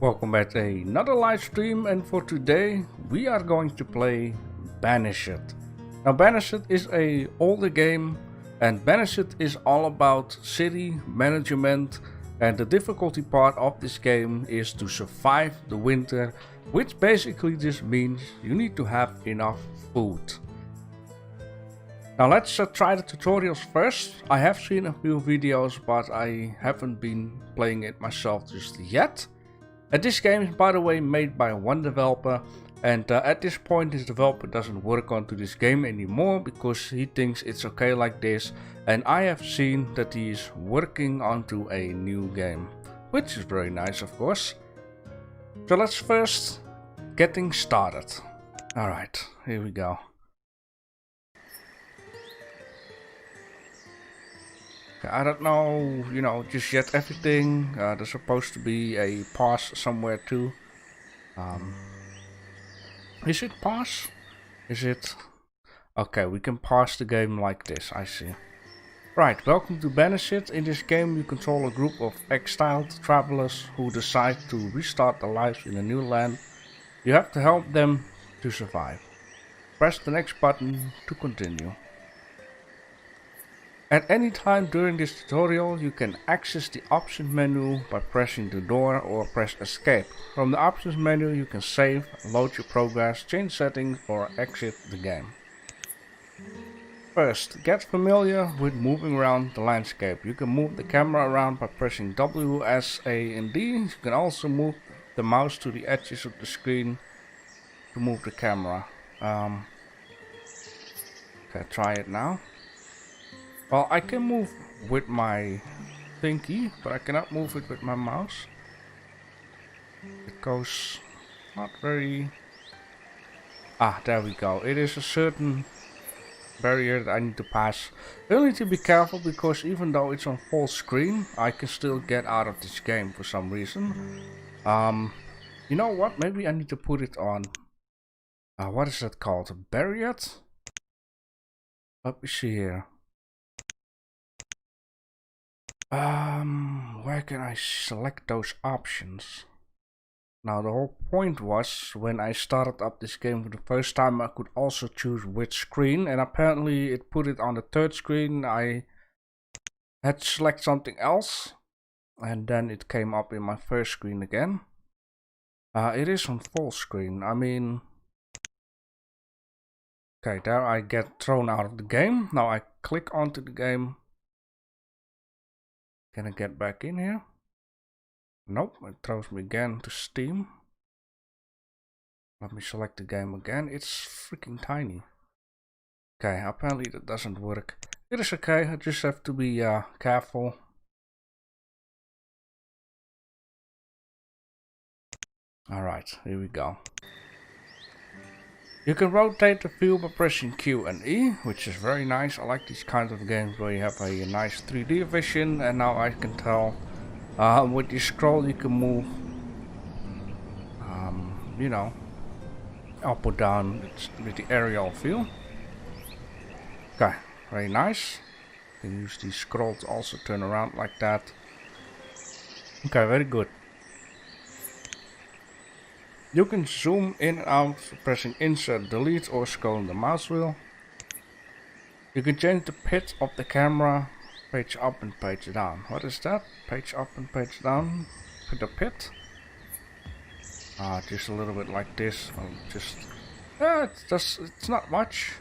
Welcome back to another live stream, and for today we are going to play Banished. Now Banished is a older game, and Banished is all about city management, and the difficulty part of this game is to survive the winter, which basically just means you need to have enough food. Now let's try the tutorials first. I have seen a few videos, but I haven't been playing it myself just yet. And this game is, by the way, made by one developer, and at this point this developer doesn't work onto this game anymore because he thinks it's okay like this, and I have seen that he is working onto a new game, which is very nice, of course. So let's first getting started. Alright, here we go. I don't know, just yet everything. There's supposed to be a pause somewhere too. Is it pause? Is it? Okay, we can pause the game like this, I see. Right, welcome to Banished. In this game you control a group of exiled travelers who decide to restart their lives in a new land. You have to help them to survive. Press the next button to continue. At any time during this tutorial you can access the options menu by pressing the door or press escape. From the options menu you can save, load your progress, change settings or exit the game. First, get familiar with moving around the landscape. You can move the camera around by pressing W, S, A and D. You can also move the mouse to the edges of the screen to move the camera. Okay, try it now. Well, I can move with my thingy, but I cannot move it with my mouse. It goes not very... Ah, there we go. It is a certain barrier that I need to pass. I need to be careful because even though it's on full screen, I can still get out of this game for some reason. You know what? Maybe I need to put it on... what is that called? A barrier? Let me see here. Where can I select those options? Now the whole point was, when I started up this game for the first time, I could also choose which screen, and apparently it put it on the third screen. I had to select something else, and then it came up in my first screen again. It is on full screen. I mean... Okay, there I get thrown out of the game. Now I click onto the game. Can I get back in here? Nope, it throws me again to Steam. Let me select the game again. It's freaking tiny. Okay, apparently that doesn't work. It is okay, I just have to be careful. Alright, here we go. You can rotate the view by pressing Q and E, which is very nice. I like these kinds of games where you have a nice 3D vision, and now I can tell with you scroll you can move, up or down with the aerial view. Okay, very nice. You can use the scroll to also turn around like that. Okay, very good. You can zoom in and out pressing insert, delete or scrolling the mouse wheel. You can change the pitch of the camera, page up and page down. What is that? Page up and page down with the pit? Just a little bit like this. It's not much.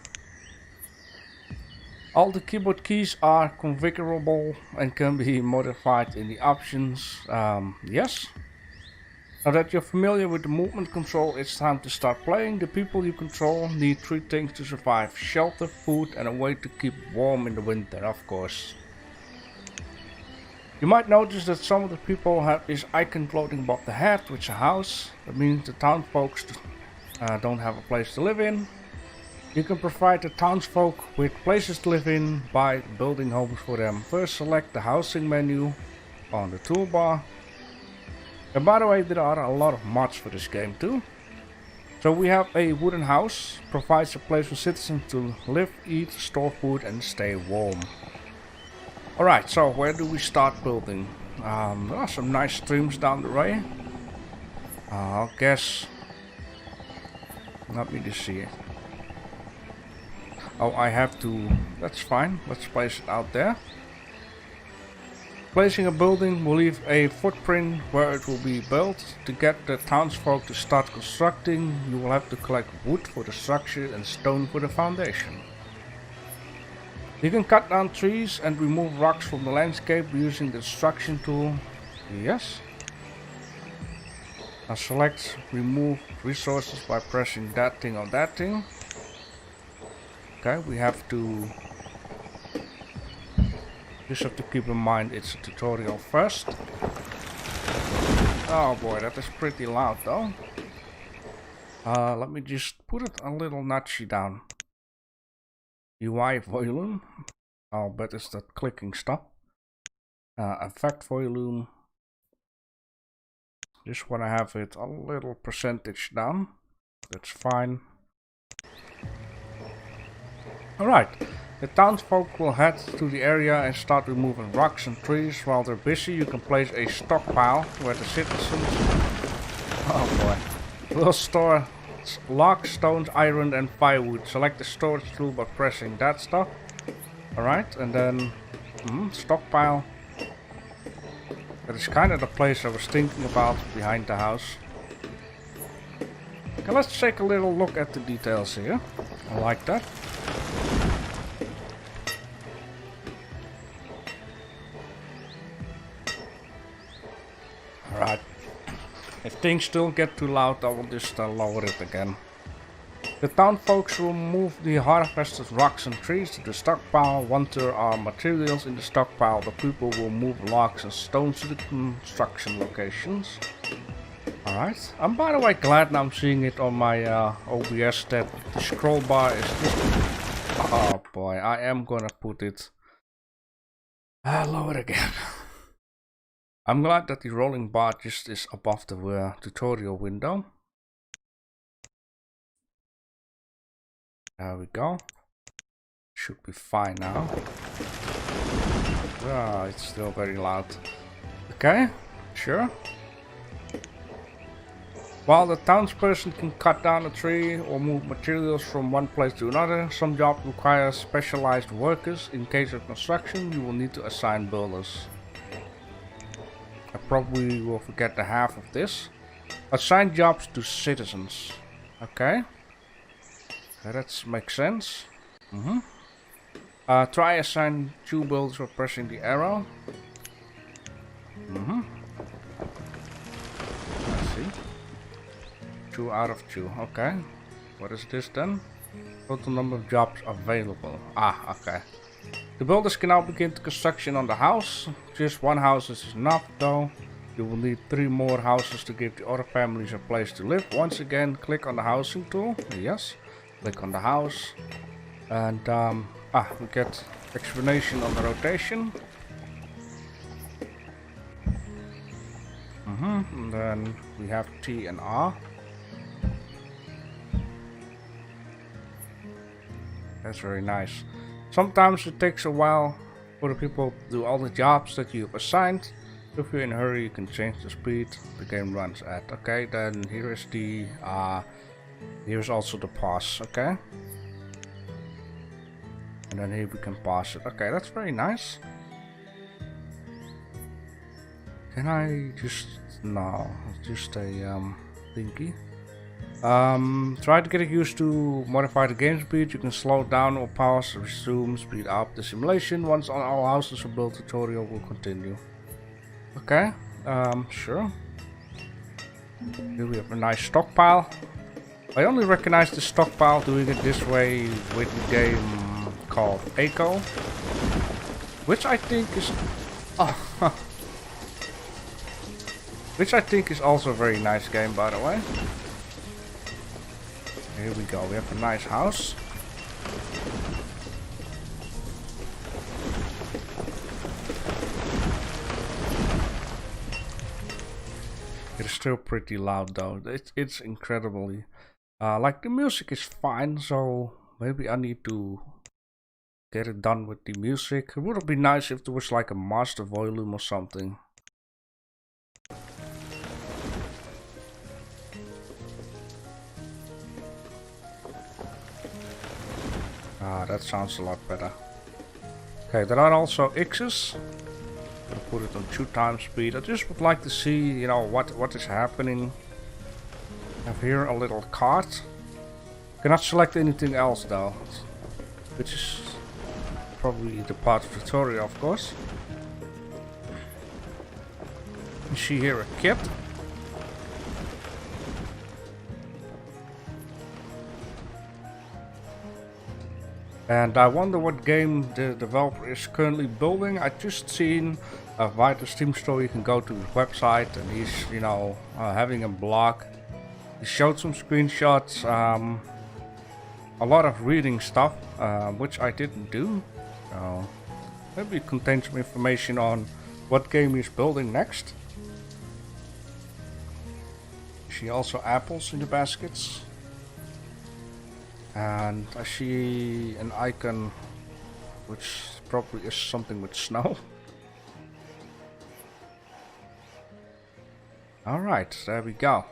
All the keyboard keys are configurable and can be modified in the options. Yes. Now that you're familiar with the movement control, it's time to start playing. The people you control need 3 things to survive: shelter, food and a way to keep warm in the winter, of course. You might notice that some of the people have this icon floating above the head, which is a house. That means the townsfolk don't have a place to live in. You can provide the townsfolk with places to live in by building homes for them. First select the housing menu on the toolbar. And by the way, there are a lot of mods for this game too. So we have a wooden house, provides a place for citizens to live, eat, store food and stay warm. Alright, so where do we start building? There are some nice streams down the way. I'll guess. Let me just see it. Oh, I have to. That's fine. Let's place it out there. Placing a building will leave a footprint where it will be built. To get the townsfolk to start constructing, you will have to collect wood for the structure and stone for the foundation. You can cut down trees and remove rocks from the landscape using the extraction tool. Yes. Now select remove resources by pressing that thing or that thing. Okay, we have to just have to keep in mind it's a tutorial first. Oh boy, that is pretty loud though. Let me just put it a little notchy down. UI volume. I'll bet it's that clicking stuff. Effect volume. Just want to have it a little percentage down. That's fine. Alright. The townsfolk will head to the area and start removing rocks and trees. While they're busy, you can place a stockpile where the citizens, will store logs, stones, iron and firewood. Select the storage tool by pressing that stuff. Alright, and then stockpile. That is kind of the place I was thinking about behind the house. Okay, let's take a little look at the details here. I like that. Alright, if things still get too loud, I will just lower it again. The town folks will move the harvested rocks and trees to the stockpile. Once there are materials in the stockpile, the people will move logs and stones to the construction locations. Alright, I'm by the way glad now I'm seeing it on my OBS that the scroll bar is just... Oh boy, I am gonna put it lower again. I'm glad that the rolling bar just is above the tutorial window. There we go. Should be fine now. Ah, it's still very loud. Okay, sure. While the townsperson can cut down a tree or move materials from one place to another, some jobs require specialized workers. In case of construction, you will need to assign builders. I probably will forget the half of this. Assign jobs to citizens. Okay. That makes sense. Try assign 2 builders by pressing the arrow. Let's see. 2 out of 2. Okay. What is this then? Total number of jobs available. Ah, okay. The builders can now begin the construction on the house. Just 1 house is enough though. You will need 3 more houses to give the other families a place to live. Once again, click on the housing tool. Yes. Click on the house. And we get explanation on the rotation. And then we have T and R. That's very nice. Sometimes it takes a while for the people to do all the jobs that you've assigned. If you're in a hurry, you can change the speed the game runs at. Okay, then here is the here's also the pause. Okay, and then here we can pause it. Okay, that's very nice. Can I just no? It's just a thingy. Try to get used to modify the game speed. You can slow down or pause, resume, speed up the simulation. Once all houses are built, tutorial will continue. Okay, sure. Here we have a nice stockpile. I only recognize the stockpile doing it this way with the game called Echo, which I think is which I think is also a very nice game, by the way. Here we go, we have a nice house. It's still pretty loud though. It's incredibly like the music is fine, so maybe I need to get it done with the music. It would be nice if there was like a master volume or something. Ah, that sounds a lot better. Okay, there are also X's. Gonna put it on 2 times speed. I just would like to see, you know, what is happening. I have here a little cart. Cannot select anything else though, which is probably the part of the tutorial, of course. You see here a kit. And I wonder what game the developer is currently building. I just seen via the Steam store you can go to his website and he's, you know, having a blog. He showed some screenshots, a lot of reading stuff, which I didn't do. So maybe it contains some information on what game he's building next. You see also apples in the baskets. And I see an icon which probably is something with snow. Alright, there we go.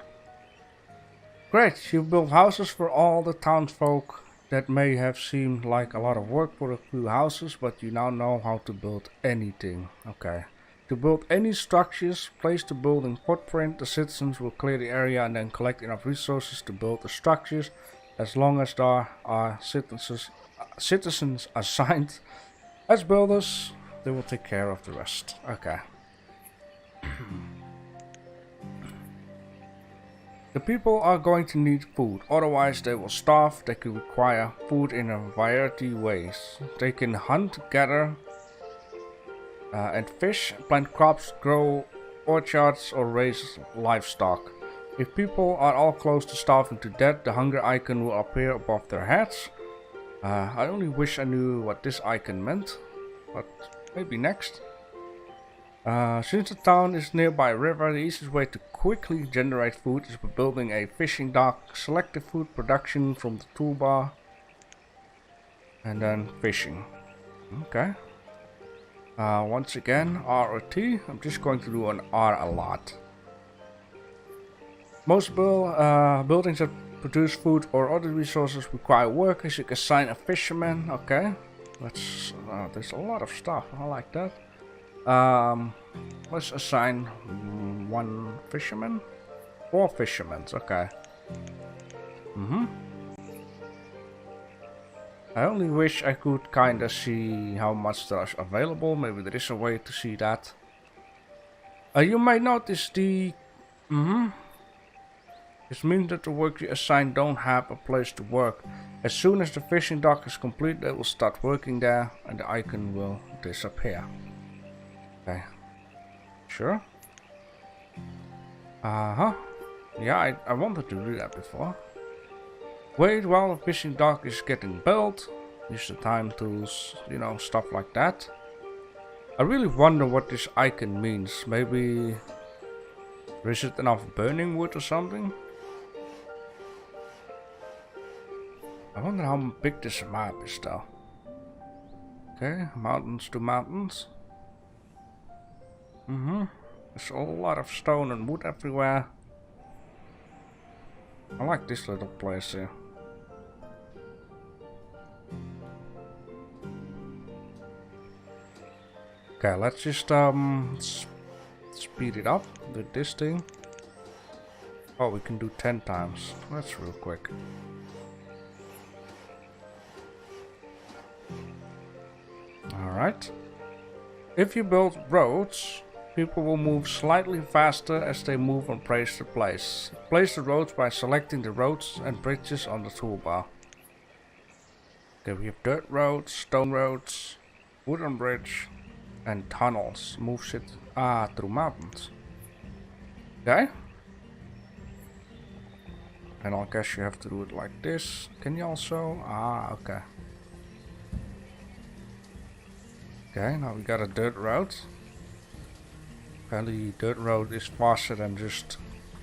Great, you built houses for all the townsfolk. That may have seemed like a lot of work for a few houses, but you now know how to build anything. Okay. To build any structures, place the building footprint. The citizens will clear the area and then collect enough resources to build the structures. As long as there are citizens assigned as builders, they will take care of the rest. Okay. The people are going to need food, otherwise they will starve. They can require food in a variety of ways. They can hunt, gather, and fish, plant crops, grow orchards, or raise livestock. If people are all close to starving to death, the hunger icon will appear above their heads. I only wish I knew what this icon meant, but maybe next. Since the town is nearby a river, the easiest way to quickly generate food is by building a fishing dock. Select the food production from the toolbar and then fishing. Okay. Once again, R or T. I'm just going to do an R a lot. Most buildings that produce food or other resources require workers. You can assign a fisherman. Okay, there's a lot of stuff. I like that. Let's assign 1 fisherman. 4 fishermen. Okay. I only wish I could kinda see how much there is available. Maybe there is a way to see that. You may notice the This means that the workers you assign don't have a place to work. As soon as the fishing dock is complete, they will start working there and the icon will disappear. Okay. Sure. Yeah, I wanted to do that before. Wait while the fishing dock is getting built. Use the time tools, you know, stuff like that. I really wonder what this icon means. Maybe is it enough burning wood or something? I wonder how big this map is though. Okay, mountains to mountains. There's a lot of stone and wood everywhere. I like this little place here. Okay, let's just speed it up with this thing. Oh, we can do 10 times. That's real quick. Alright. If you build roads, people will move slightly faster as they move from place to place. Place the roads by selecting the roads and bridges on the toolbar. Okay, we have dirt roads, stone roads, wooden bridge, and tunnels. Moves it through mountains. Okay. And I guess you have to do it like this. Can you also? Okay. Okay, now we got a dirt road. Apparently dirt road is faster than just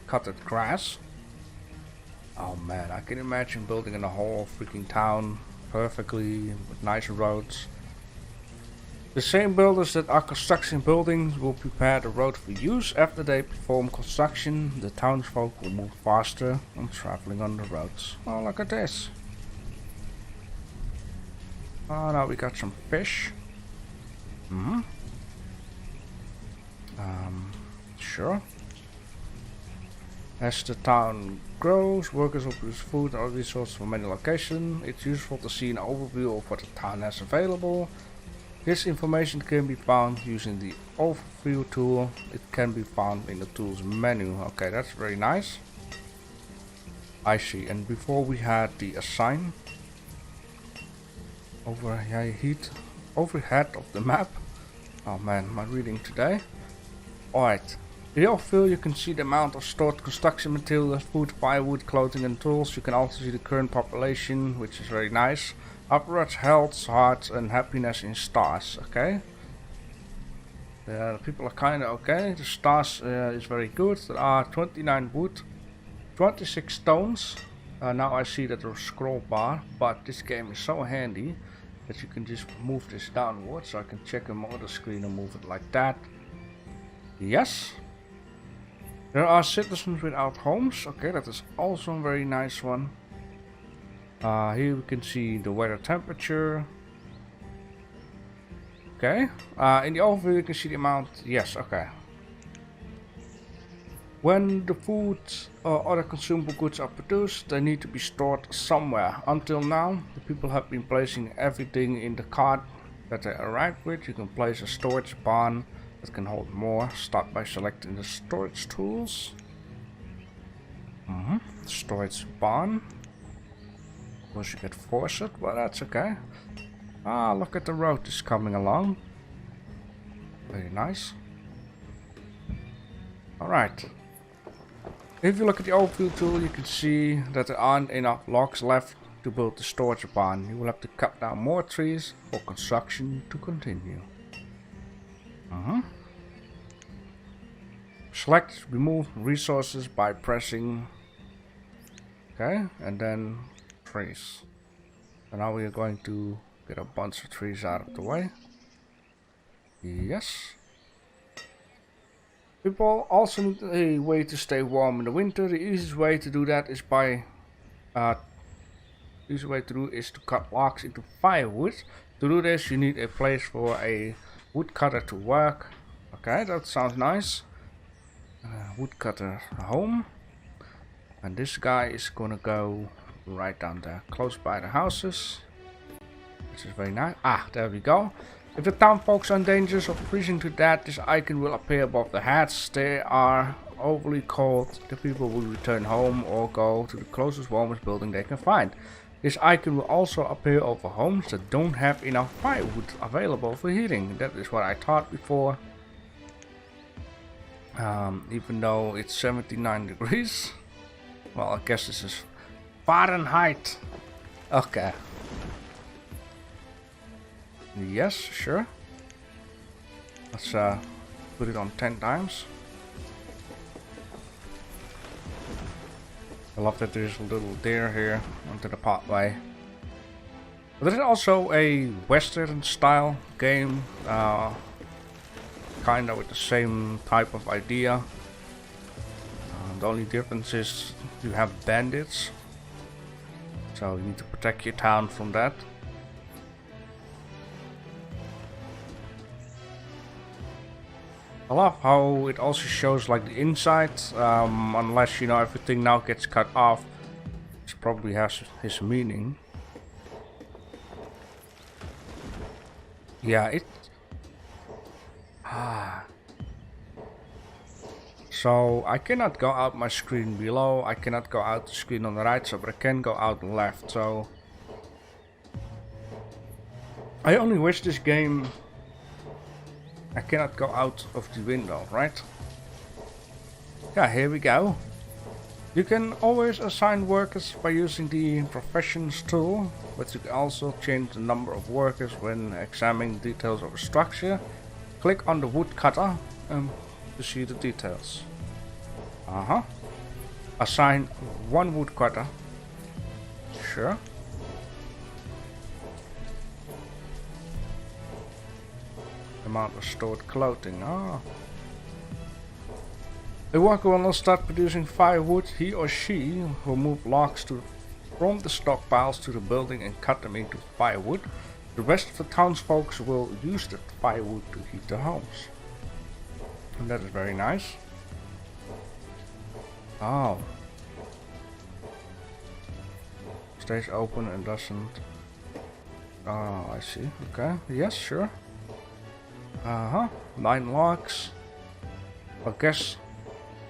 cutted grass. Oh man, I can imagine building in a whole freaking town perfectly with nice roads. The same builders that are constructing buildings will prepare the road for use. After they perform construction, the townsfolk will move faster and traveling on the roads. Oh, look at this. Oh, now we got some fish. Sure. As the town grows, workers will produce food and other resources from many locations. It's useful to see an overview of what the town has available. This information can be found using the overview tool. It can be found in the tools menu. Okay, that's very nice. I see. And before we had the assign overhead of the map. Oh man, my reading today. Alright. In the overview you can see the amount of stored construction materials, food, firewood, clothing and tools. You can also see the current population, which is very nice. Upwards, health, hearts and happiness in stars. Okay. The people are kinda okay. The stars is very good. There are 29 wood, 26 stones. Now I see that there's a scroll bar, but this game is so handy that you can just move this downwards. So I can check on my other screen and move it like that. Yes. There are citizens without homes. Okay, that is also a very nice one. Here we can see the weather temperature. Okay. In the overview you can see the amount. Yes, okay. When the food or other consumable goods are produced, they need to be stored somewhere. Until now, the people have been placing everything in the cart that they arrive with. You can place a storage barn that can hold more. Start by selecting the storage tools. Storage barn. Of course you get force it, but that's okay. Ah, look at the road is coming along. Very nice. Alright. If you look at the overview tool, you can see that there aren't enough logs left to build the storage barn. You will have to cut down more trees for construction to continue. Select remove resources by pressing okay, and then trees. So now we are going to get a bunch of trees out of the way. Yes. People also need a way to stay warm in the winter. The easiest way to do that is by to cut logs into firewood. To do this you need a place for a woodcutter to work. Okay, that sounds nice. Woodcutter home. And this guy is gonna go right down there, close by the houses. Which is very nice. Ah, there we go. If the town folks are in danger of freezing to death, this icon will appear above the heads. They are overly cold. The people will return home or go to the closest warmest building they can find. This icon will also appear over homes that don't have enough firewood available for heating. That is what I thought before. Even though it's 79 degrees. Well, I guess this is Fahrenheit. Okay. Yes, sure. Let's put it on 10 times. I love that there's a little deer here onto the pathway. But there is also a Western style game, kinda with the same type of idea. The only difference is you have bandits, so you need to protect your town from that. I love how it also shows like the inside, unless you know everything now gets cut off, which probably has his meaning. Yeah, so I cannot go out my screen below, I cannot go out the screen on the right side, but I can go out left, so I only wish this game I cannot go out of the window, right? Yeah, here we go. You can always assign workers by using the professions tool, but you can also change the number of workers when examining details of a structure. Click on the woodcutter to see the details. Assign one woodcutter. Sure. Amount of stored clothing. A worker will not start producing firewood. He or she will move logs from the stockpiles to the building and cut them into firewood. The rest of the townsfolk will use that firewood to heat their homes. And that is very nice. Oh. Stays open and doesn't... Oh, I see. Okay. Yes, sure. 9 logs. I guess...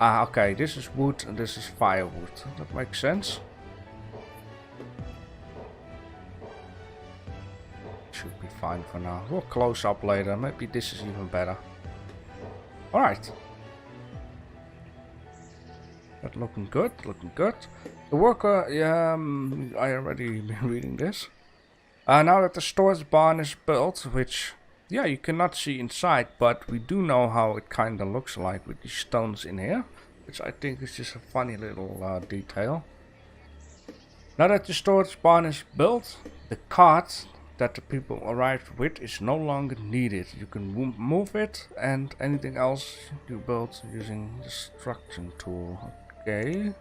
okay. This is wood and this is firewood. That makes sense. Should be fine for now. We'll close up later. Maybe this is even better. Alright. That looking good. Looking good. The worker... Yeah, I already been reading this. Now that the storage barn is built, which... Yeah, you cannot see inside, but we do know how it kind of looks like with these stones in here. Which I think is just a funny little detail. Now that the storage barn is built, the cart that the people arrived with is no longer needed. You can move it and anything else you build using the destruction tool. Okay.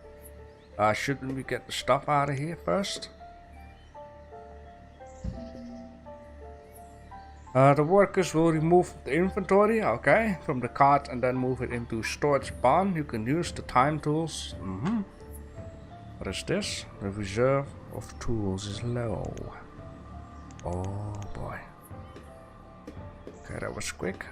Shouldn't we get the stuff out of here first? The workers will remove the inventory, okay, from the cart and then move it into storage barn. You can use the time tools. What is this? The reserve of tools is low. Oh boy. Okay, that was quick.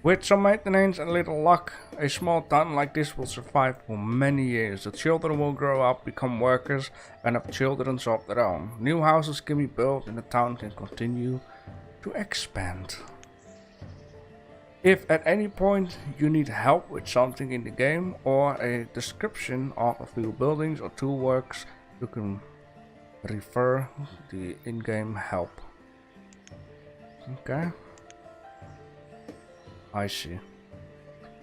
With some maintenance and little luck, a small town like this will survive for many years. The children will grow up, become workers, and have children of their own. New houses can be built and the town can continue to expand. If at any point you need help with something in the game or a description of a few buildings or toolworks, you can refer the in-game help. Okay. I see.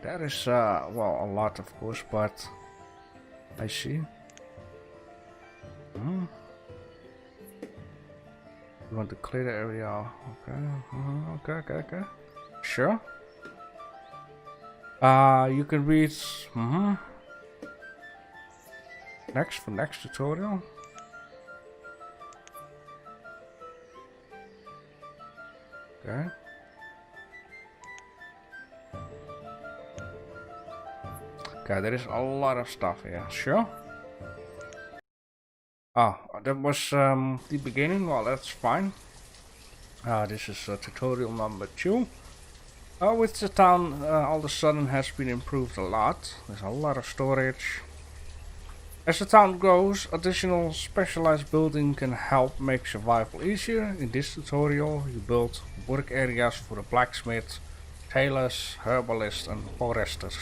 That is, well, a lot of course, but I see. You want to clear the area? Okay. Okay. Sure. You can read next tutorial. Okay. Okay, there is a lot of stuff here. Sure. Oh, that was the beginning. Well, that's fine. This is tutorial number 2. With the town, all of a sudden has been improved a lot. There's a lot of storage. As the town grows, additional specialized building can help make survival easier. In this tutorial, you build work areas for the blacksmith, tailors, herbalists, and foresters.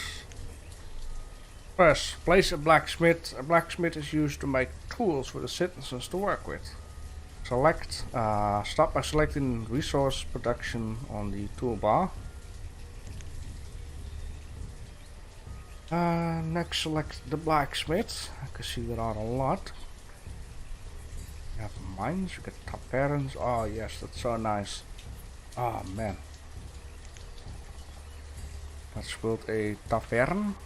First, place a blacksmith. A blacksmith is used to make tools for the citizens to work with. Start by selecting resource production on the toolbar. Next, select the blacksmith. I can see there are a lot. You have mines, you get taverns. Oh yes, that's so nice. Oh man. Let's build a tavern.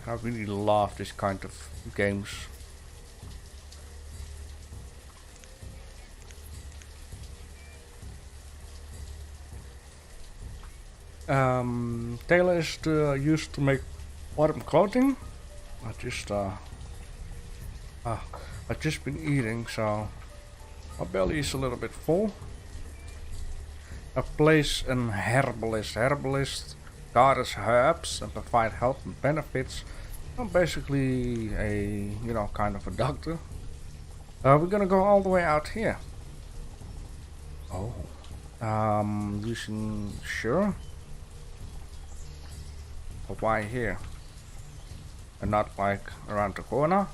I really love this kind of games. Tailor is used to make warm clothing. I've just been eating, so my belly is a little bit full. I place an herbalist. Herbalist gathers herbs and provide health and benefits. I'm basically a, kind of a doctor. We're gonna go all the way out here. Oh. Using... Sure. But why here? And not like around the corner?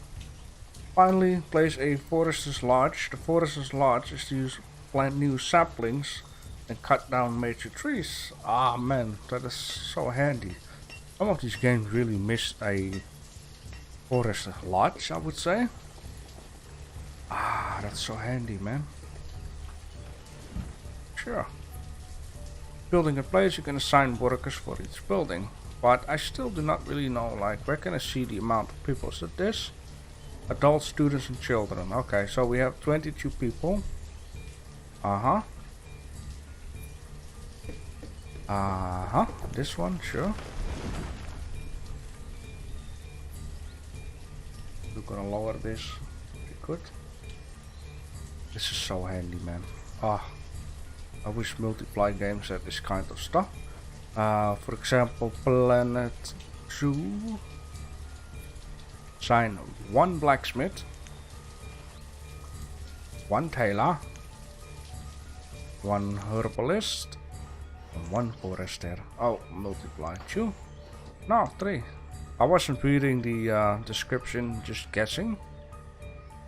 Finally, place a forester's lodge. The forester's lodge is to use plant new saplings and cut down major trees. Ah man, that is so handy. Some of these games really miss a forester's lodge, I would say. Ah, that's so handy, man. Sure. Building a place, you can assign workers for each building. But I still do not really know, like, where can I see the amount of people? Is it this? Adults, students and children. Okay, so we have 22 people. Uh-huh. Uh-huh. This one, sure. We're gonna lower this. Pretty good. This is so handy, man. Ah, I wish multiplayer games had this kind of stuff. For example, Planet 2. Sign 1 blacksmith, 1 tailor, 1 herbalist, and 1 forester. Oh, multiply 2. No, 3. I wasn't reading the description, just guessing.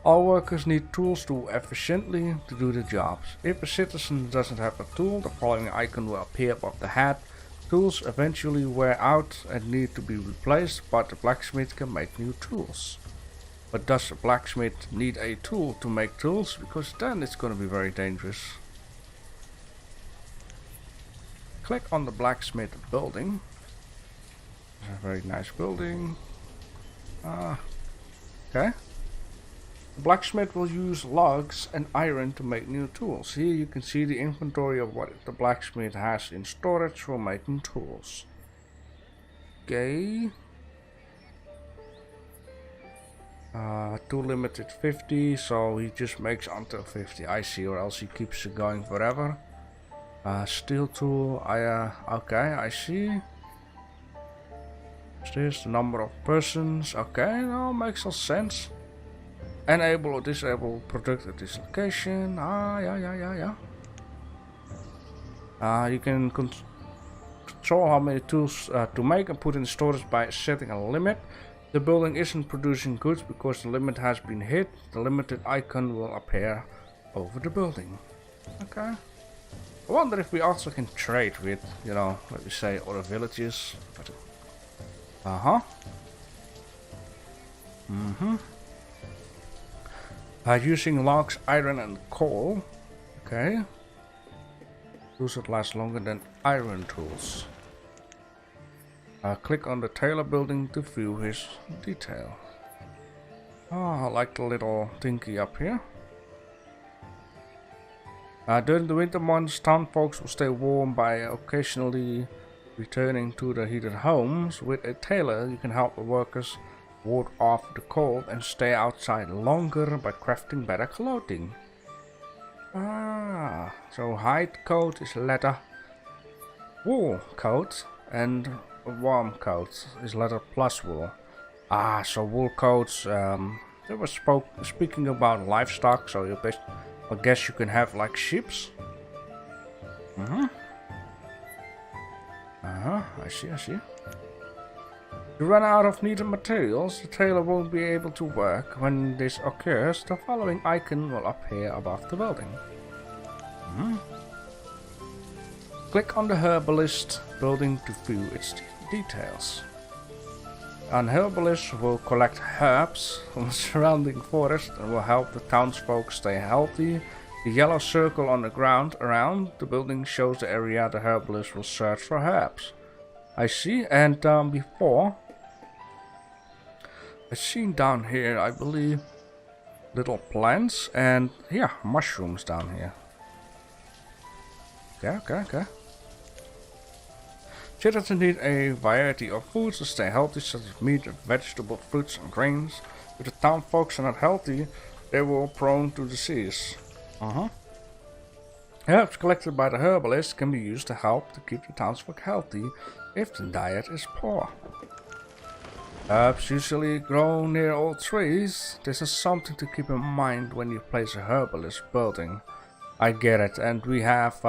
All workers need tools to efficiently to do the jobs. If a citizen doesn't have a tool, the following icon will appear above the head. Tools eventually wear out and need to be replaced, but the blacksmith can make new tools. But does a blacksmith need a tool to make tools? Because then it's going to be very dangerous. Click on the blacksmith building. It's a very nice building. Okay. The blacksmith will use logs and iron to make new tools. Here you can see the inventory of what the blacksmith has in storage for making tools. Okay. Tool limited 50, so he just makes until 50. I see, or else he keeps it going forever. Steel tool, okay, I see. There's the number of persons. Okay, no, makes all sense. Enable or disable product at this location. Yeah. You can control how many tools to make and put in storage by setting a limit. The building isn't producing goods because the limit has been hit. The limited icon will appear over the building. Okay. I wonder if we also can trade with, you know, let me say, other villages. Using logs, iron and coal. Okay. Tools that last longer than iron tools. Click on the tailor building to view his detail. Oh, I like the little thingy up here. During the winter months, town folks will stay warm by occasionally returning to their heated homes. With a tailor, you can help the workers ward off the cold and stay outside longer by crafting better clothing. So hide coat is leather, wool coat, and a warm coat is leather plus wool. So wool coats, they were speaking about livestock, so I guess you can have like sheep. I see. If you run out of needed materials, the tailor won't be able to work. When this occurs, the following icon will appear above the building. Click on the herbalist building to view its details. An herbalist will collect herbs from the surrounding forest and will help the townsfolk stay healthy. The yellow circle on the ground around the building shows the area the herbalist will search for herbs. I see, and before I've seen down here, I believe, little plants and mushrooms down here. Okay. Citizens need a variety of foods to stay healthy, such as meat, vegetables, fruits and grains. If the town folks are not healthy, they will be prone to disease. Herbs collected by the herbalist can be used to help to keep the townsfolk healthy if the diet is poor. Herbs usually grow near old trees. This is something to keep in mind when you place a herbalist building. I get it, and we have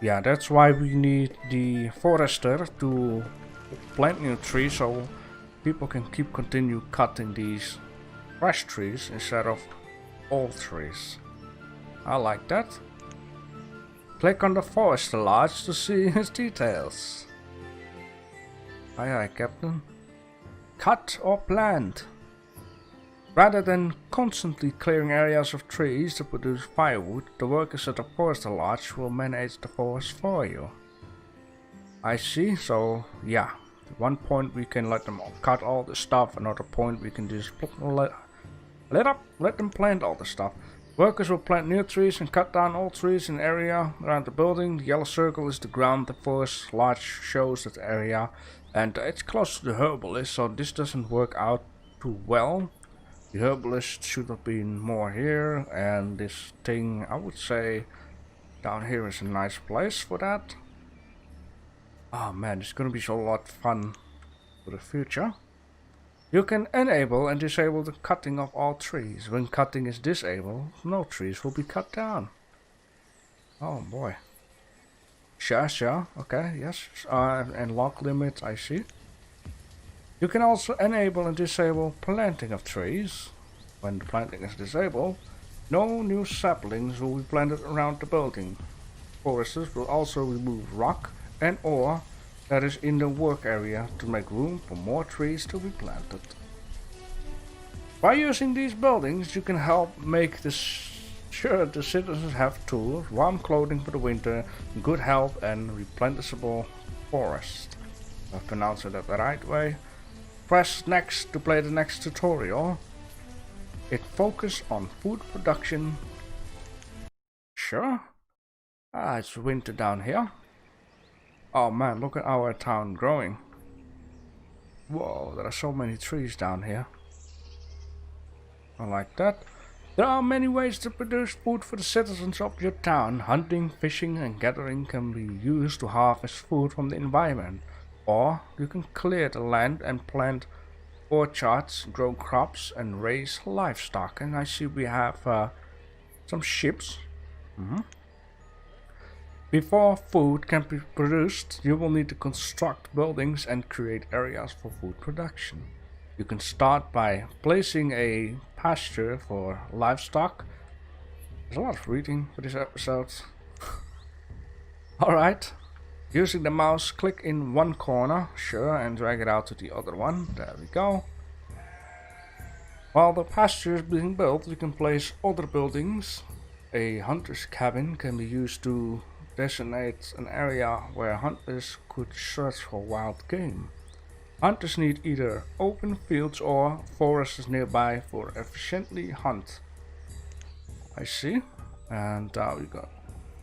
that's why we need the forester to plant new trees so people can continue cutting these fresh trees instead of old trees. I like that. Click on the forester lodge to see his details. Aye, Captain. Cut or plant. Rather than constantly clearing areas of trees to produce firewood, the workers at the forester lodge will manage the forest for you. I see, so At one point we can let them cut all the stuff, another point we can just let them plant all the stuff. Workers will plant new trees and cut down all trees in the area around the building. The yellow circle is the ground. The forest large shows that area, and it's close to the herbalist, so this doesn't work out too well. The herbalist should have been more here, and this thing, I would say down here is a nice place for that. Oh man, it's gonna be so lot fun for the future. You can enable and disable the cutting of all trees. When cutting is disabled, no trees will be cut down. Oh boy. Sure, okay, yes. And log limit, I see. You can also enable and disable planting of trees. When the planting is disabled, no new saplings will be planted around the building. Foresters will also remove rock and ore that is in the work area to make room for more trees to be planted. By using these buildings, you can help make sure the citizens have tools, warm clothing for the winter, good health, and replenishable forest. If I pronounce it the right way. Press next to play the next tutorial. It focuses on food production. Sure. It's winter down here. Oh man, look at our town growing. Whoa, there are so many trees down here. I like that. There are many ways to produce food for the citizens of your town. Hunting, fishing and gathering can be used to harvest food from the environment. Or you can clear the land and plant orchards, grow crops and raise livestock. And I see we have some ships. Before food can be produced, you will need to construct buildings and create areas for food production. You can start by placing a pasture for livestock. There's a lot of reading for this episode. Alright. Using the mouse, click in one corner, sure, and drag it out to the other one. There we go. While the pasture is being built, you can place other buildings. A hunter's cabin can be used to designate an area where hunters could search for wild game. Hunters need either open fields or forests nearby for efficiently hunt. I see. And we got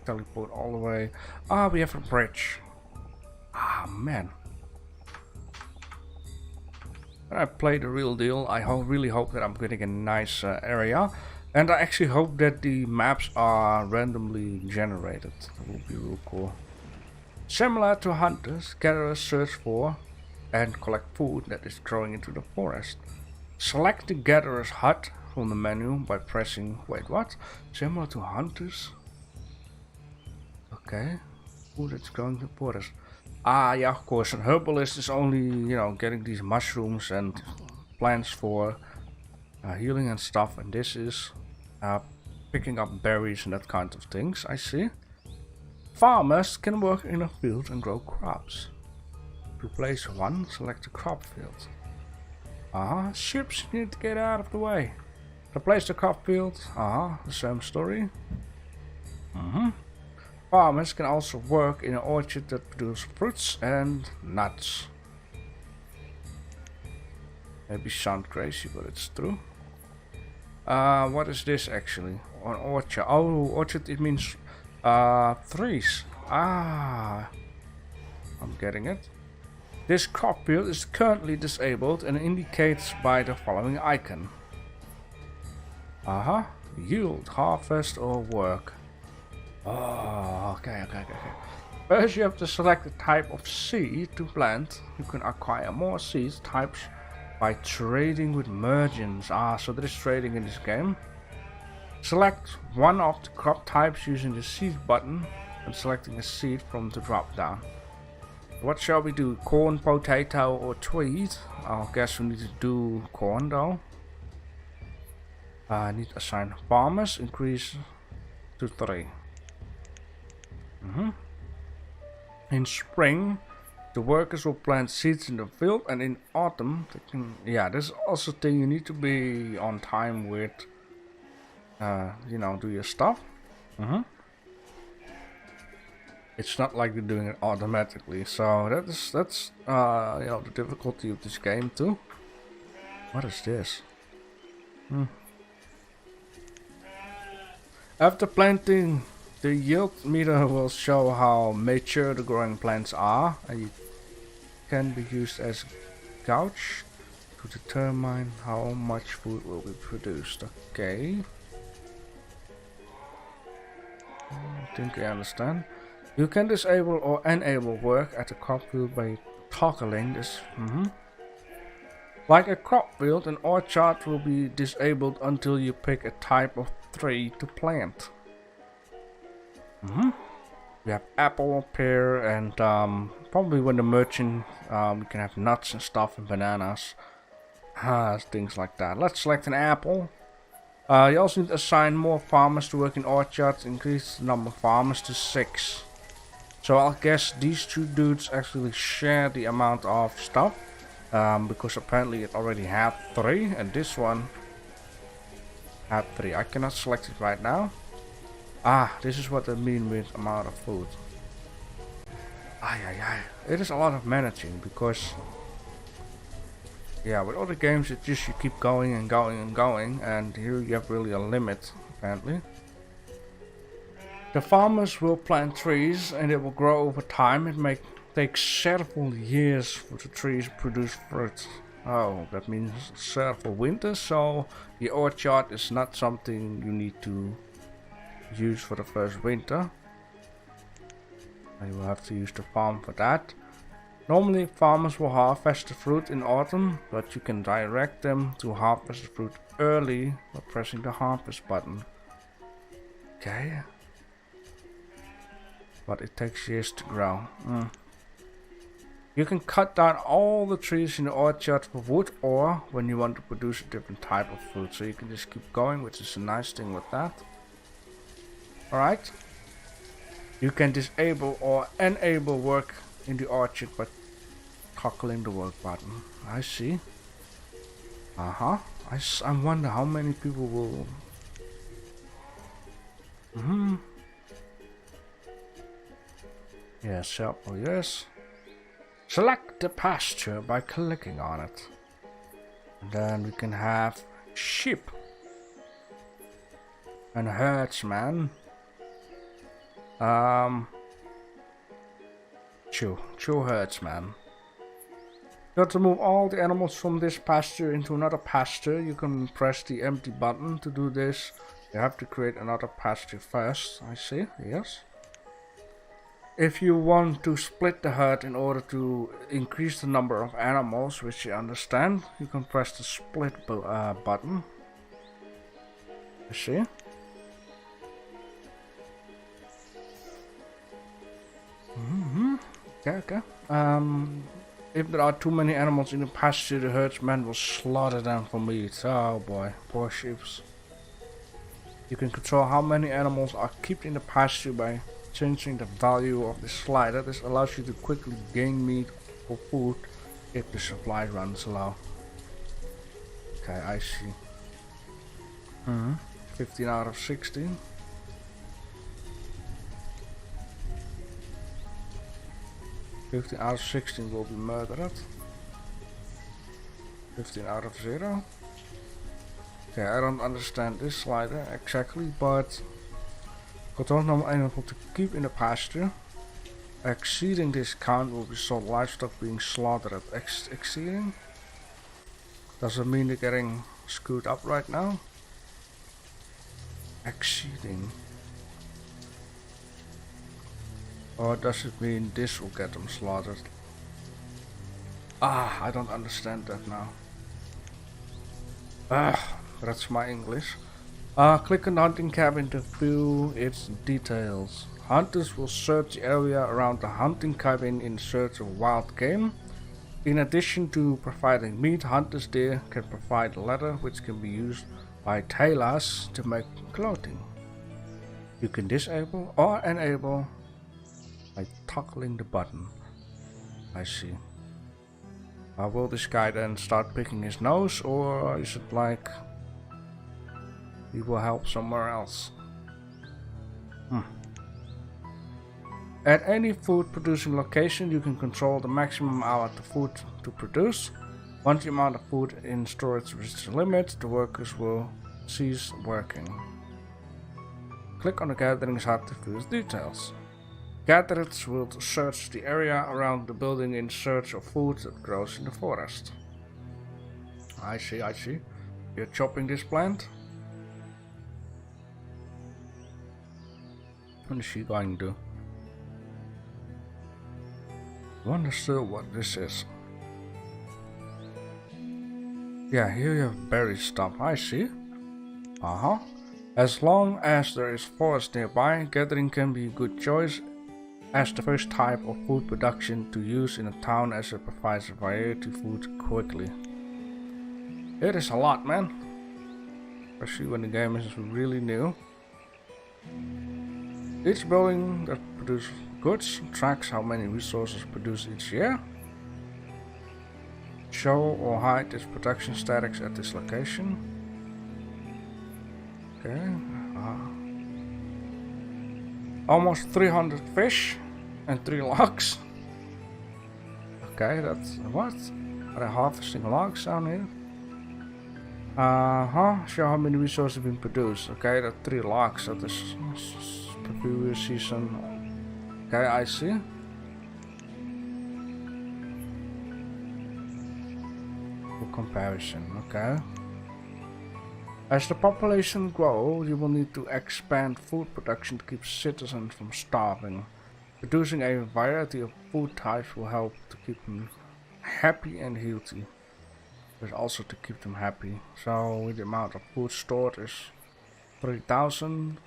teleport all the way. We have a bridge. Man. When I play the real deal, I really hope that I'm getting a nice area. And I actually hope that the maps are randomly generated. That would be real cool. Similar to hunters, gatherers search for and collect food that is growing into the forest. Select the gatherer's hut from the menu by pressing, wait, what? Similar to hunters? Okay. Food that's growing to the forest. Yeah, of course. An herbalist is only, you know, getting these mushrooms and plants for healing and stuff, and this is picking up berries and that kind of things. I see. Farmers can work in a field and grow crops. To place one, select the crop field. Ships need to get out of the way. To place the crop field, the same story. Farmers can also work in an orchard that produces fruits and nuts. Maybe sound crazy, but it's true. What is this actually? An orchard. Oh, orchard, it means trees. I'm getting it. This crop field is currently disabled and indicates by the following icon. Yield, harvest or work. Okay. First you have to select the type of seed to plant. You can acquire more seed types by trading with merchants. So there is trading in this game. Select one of the crop types using the seed button and selecting a seed from the drop down. What shall we do? Corn, potato or wheat? I guess we need to do corn though. I need to assign farmers, increase to 3. In spring, the workers will plant seeds in the field, and in autumn, they can, there's also a thing you need to be on time with, you know, do your stuff. It's not like they're doing it automatically, so that's you know, the difficulty of this game too. What is this? After planting, the yield meter will show how mature the growing plants are, and it can be used as gauge to determine how much food will be produced. Okay. I think I understand. You can disable or enable work at the crop field by toggling this. Like a crop field, an orchard will be disabled until you pick a type of tree to plant. We have apple, pear, and probably when the merchant, we can have nuts and stuff and bananas. Things like that. Let's select an apple. You also need to assign more farmers to work in orchards, increase the number of farmers to 6. So I'll guess these two dudes actually share the amount of stuff, because apparently it already had 3, and this one had 3. I cannot select it right now. This is what I mean with amount of food. It is a lot of managing, because yeah, with other games it's just you keep going and going and going, and here you have really a limit apparently. The farmers will plant trees and it will grow over time. It may take several years for the trees to produce fruit. Oh, that means several winters, so the orchard is not something you need to use for the first winter. You will have to use the farm for that. Normally farmers will harvest the fruit in autumn, but you can direct them to harvest the fruit early by pressing the harvest button. Okay. But it takes years to grow. You can cut down all the trees in the orchard for wood, or when you want to produce a different type of fruit. So you can just keep going, which is a nice thing with that. Alright. You can disable or enable work in the orchard by toggling the work button. I see. I wonder how many people will... Yes, yes. Select the pasture by clicking on it. And then we can have sheep. And herdsman. Chew herdsman. You have to move all the animals from this pasture into another pasture. You can press the empty button to do this. You have to create another pasture first. I see, yes. If you want to split the herd in order to increase the number of animals, which you understand, you can press the split button. You see? Okay. If there are too many animals in the pasture, the herdsman will slaughter them for meat. Oh boy, poor sheep. You can control how many animals are kept in the pasture by changing the value of the slider. This allows you to quickly gain meat or food if the supply runs low. Okay, I see. 15 out of 16. 15 out of 16 will be murdered. 15 out of 0. Okay, I don't understand this slider exactly, but control number animal to keep in the pasture. Exceeding this count will result livestock being slaughtered. Exceeding? Does it mean they're getting screwed up right now? Exceeding. Or does it mean this will get them slaughtered? I don't understand that now. That's my English. Click on the hunting cabin to view its details. Hunters will search the area around the hunting cabin in search of wild game. In addition to providing meat, hunters there can provide leather, which can be used by tailors to make clothing. You can disable or enable by toggling the button. I see. Will this guy then start picking his nose, or is it like he will help somewhere else? At any food producing location, you can control the maximum amount of food to produce. Once the amount of food in storage reaches the limit, the workers will cease working. Click on the Gatherings hub to view the details. Gatherers will search the area around the building in search of food that grows in the forest. I see. You're chopping this plant? What is she going to do? Wonder still what this is. Yeah, here you have berry stuff. I see. As long as there is forest nearby, gathering can be a good choice as the first type of food production to use in a town, as it provides a variety of food quickly. It is a lot, man. Especially when the game is really new. Each building that produces goods tracks how many resources produced each year. Show or hide its production status at this location. Okay. Almost 300 fish and 3 logs. Okay, that's what? Are they harvesting logs down here? Show how many resources have been produced. Okay, that's 3 logs. That is previous season. Okay, I see. For comparison, okay. As the population grows, you will need to expand food production to keep citizens from starving. Producing a variety of food types will help to keep them happy and healthy. But also to keep them happy. So the amount of food stored is 3,000.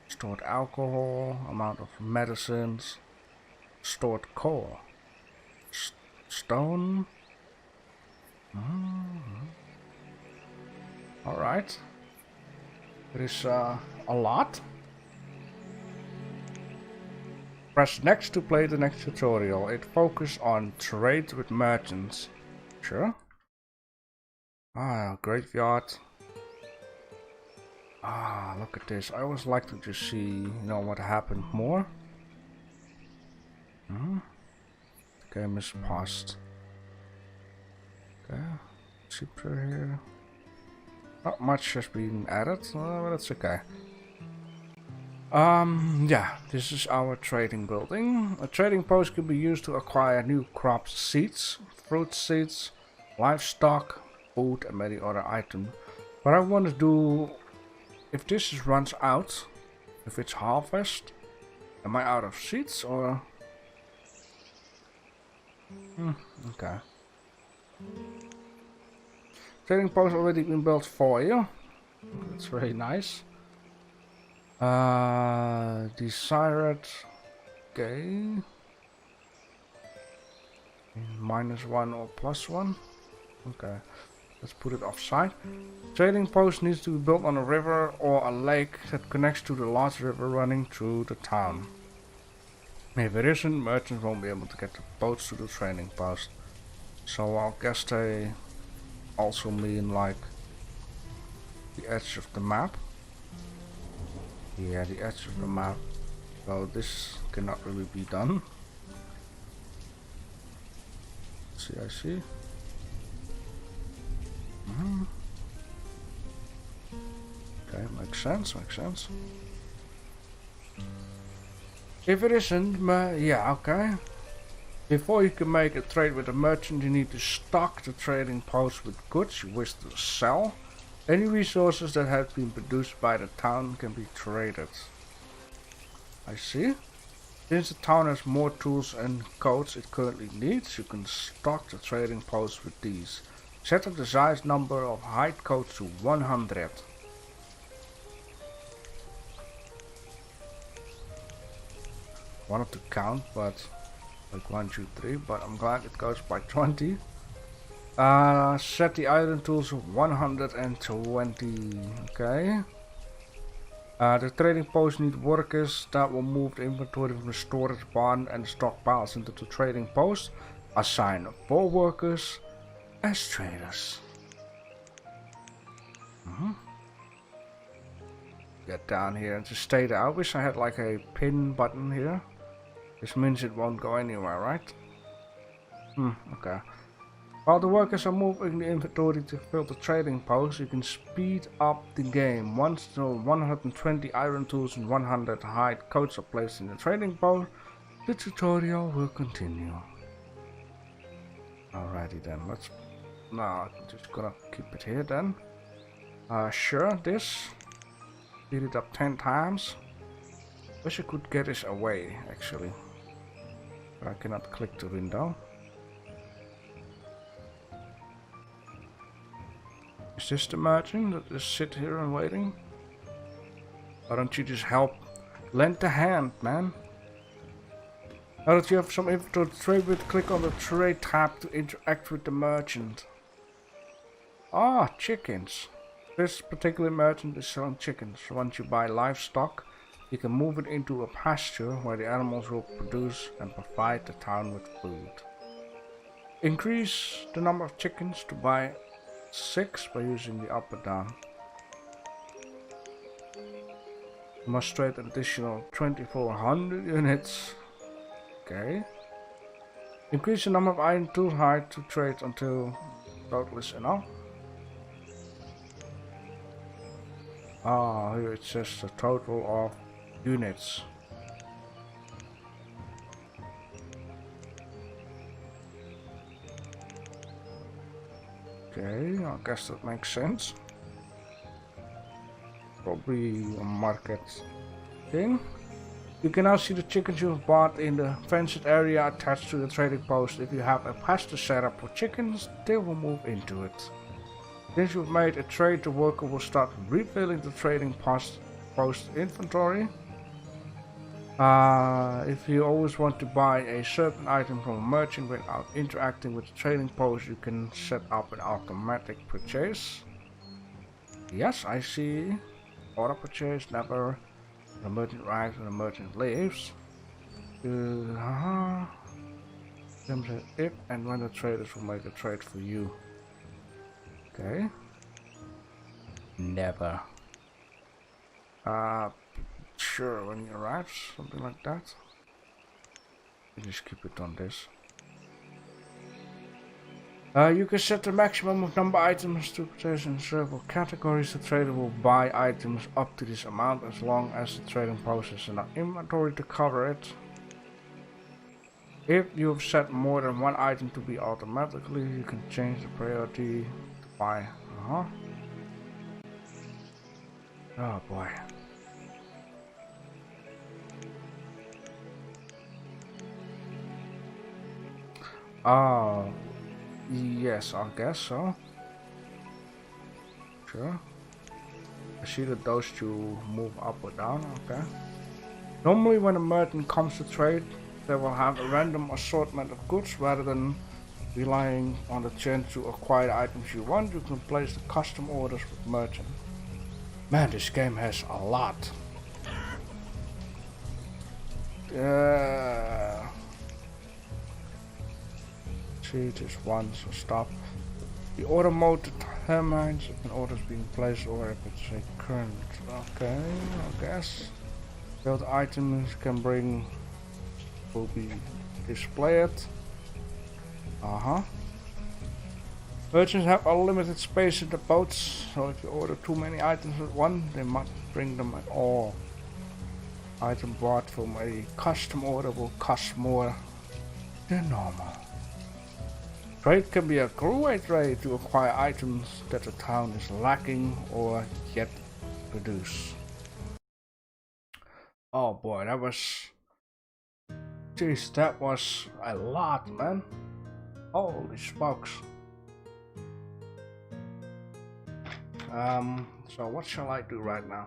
Stored alcohol, amount of medicines, stored coal, stone. Alright. There is a lot. Press next to play the next tutorial. It focuses on trade with merchants. Sure. Graveyard. Look at this. I always like to just see, what happened more. The game is paused. Okay. Super here. Not much has been added, but that's okay. Yeah, this is our trading building. A trading post can be used to acquire new crop seeds, fruit seeds, livestock, food, and many other items. What I want to do, if this runs out, if it's harvest, am I out of seeds or? Okay. Trading post already been built for you. That's very nice. Desired. Okay. -1 or +1. Okay. Let's put it offside. Trading post needs to be built on a river or a lake that connects to the large river running through the town. If it isn't, merchants won't be able to get the boats to the trading post. So I'll guess they also mean like the edge of the map. Yeah, the edge of the map. So this cannot really be done. I see. Okay, makes sense. If it isn't, yeah, okay. Before you can make a trade with a merchant, you need to stock the trading post with goods you wish to sell. Any resources that have been produced by the town can be traded. I see. Since the town has more tools and codes it currently needs, you can stock the trading post with these. Set the desired number of hide codes to 100. Wanted to count, but like 1, 2, 3, but I'm glad it goes by 20. Set the item tools to 120. Okay. The trading post needs workers that will move the inventory from the storage barn and the stockpiles into the trading post. Assign 4 workers as traders. get down here and just stay there. I wish I had like a pin button here. This means it won't go anywhere, right? Okay. While the workers are moving the inventory to fill the trading post, you can speed up the game. Once the 120 iron tools and 100 hide coats are placed in the trading post, the tutorial will continue. Alrighty then, let's... No, I'm just gonna keep it here then. Sure, this. Speed it up 10 times. Wish I could get this away, actually. But I cannot click the window. Is this the merchant that just sit here and waiting? Why don't you just help? Lend a hand, man. Now that you have some info to trade with, click on the trade tab to interact with the merchant. Ah, chickens. This particular merchant is selling chickens. Once you buy livestock, you can move it into a pasture where the animals will produce and provide the town with food. Increase the number of chickens to buy 6 by using the up or down. You must trade an additional 2400 units. Okay. Increase the number of iron tool hide to trade until total is enough. Ah, here it says the total of units. Okay, I guess that makes sense. Probably a market thing. You can now see the chickens you have bought in the fenced area attached to the trading post. If you have a pasture set up for chickens, they will move into it. Since you've made a trade, the worker will start refilling the trading post inventory. If you always want to buy a certain item from a merchant without interacting with the trading post, you can set up an automatic purchase. Yes, I see. Auto purchase, never. The merchant arrives and the merchant leaves. If and when the traders will make a trade for you. Okay. Never. Sure, when he arrives, something like that. You just keep it on this. You can set the maximum of number of items to purchase in several categories. The trader will buy items up to this amount as long as the trading post has enough inventory to cover it. If you have set more than one item to be automatically, you can change the priority to buy. Oh boy. Yes, I guess so. Sure. I see that those two move up or down, okay. Normally when a merchant comes to trade, they will have a random assortment of goods. Rather than relying on the chance to acquire the items you want, you can place the custom orders with merchant. Man, this game has a lot. See, just one, so stop. The order mode determines if an order is being placed or if it's a current. Okay, I guess. Build items can bring will be displayed. Merchants have unlimited space in the boats, so if you order too many items at once, they must bring them at all. Item bought from a custom order will cost more than normal. Trade can be a great way to acquire items that the town is lacking or yet produce. Oh boy, that was... Jeez, that was a lot, man. Holy smokes. So what shall I do right now?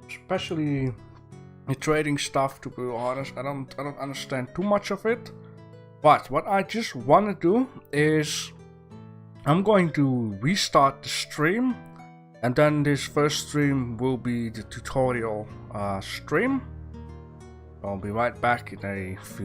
Especially the trading stuff, to be honest, I don't understand too much of it. But what I just want to do is I'm going to restart the stream, and then this first stream will be the tutorial stream. I'll be right back in a few